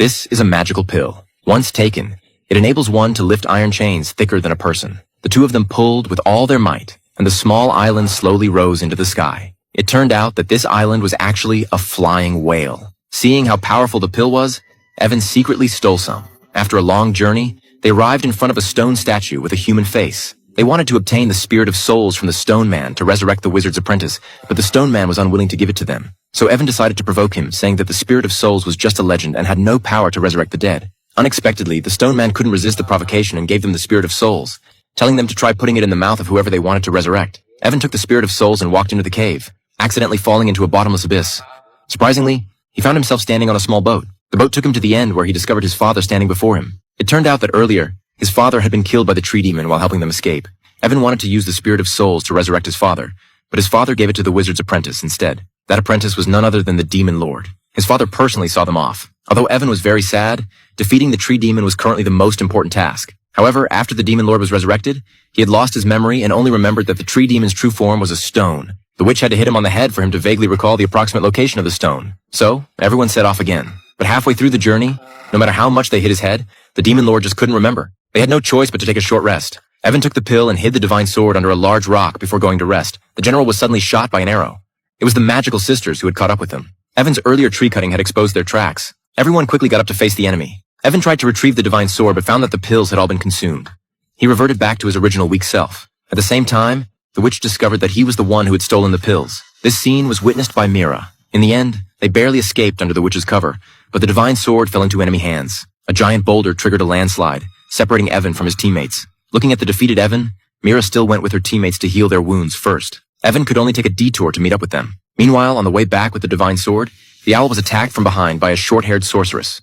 This is a magical pill. Once taken, it enables one to lift iron chains thicker than a person. The two of them pulled with all their might, and the small island slowly rose into the sky. It turned out that this island was actually a flying whale. Seeing how powerful the pill was, Evan secretly stole some. After a long journey, they arrived in front of a stone statue with a human face. They wanted to obtain the spirit of souls from the stone man to resurrect the wizard's apprentice, but the stone man was unwilling to give it to them. So Evan decided to provoke him, saying that the spirit of souls was just a legend and had no power to resurrect the dead. Unexpectedly, the stone man couldn't resist the provocation and gave them the spirit of souls, telling them to try putting it in the mouth of whoever they wanted to resurrect. Evan took the spirit of souls and walked into the cave, accidentally falling into a bottomless abyss. Surprisingly, he found himself standing on a small boat. The boat took him to the end where he discovered his father standing before him. It turned out that earlier, his father had been killed by the tree demon while helping them escape. Evan wanted to use the spirit of souls to resurrect his father, but his father gave it to the wizard's apprentice instead. That apprentice was none other than the demon lord. His father personally saw them off. Although Evan was very sad, defeating the tree demon was currently the most important task. However, after the demon lord was resurrected, he had lost his memory and only remembered that the tree demon's true form was a stone. The witch had to hit him on the head for him to vaguely recall the approximate location of the stone. So, everyone set off again. But halfway through the journey, no matter how much they hit his head, the demon lord just couldn't remember. They had no choice but to take a short rest. Evan took the pill and hid the divine sword under a large rock before going to rest. The general was suddenly shot by an arrow. It was the magical sisters who had caught up with him. Evan's earlier tree cutting had exposed their tracks. Everyone quickly got up to face the enemy. Evan tried to retrieve the divine sword but found that the pills had all been consumed. He reverted back to his original weak self. At the same time, the witch discovered that he was the one who had stolen the pills. This scene was witnessed by Mira. In the end, they barely escaped under the witch's cover, but the divine sword fell into enemy hands. A giant boulder triggered a landslide, separating Evan from his teammates. Looking at the defeated Evan, Mira still went with her teammates to heal their wounds first. Evan could only take a detour to meet up with them. Meanwhile, on the way back with the divine sword, the owl was attacked from behind by a short-haired sorceress.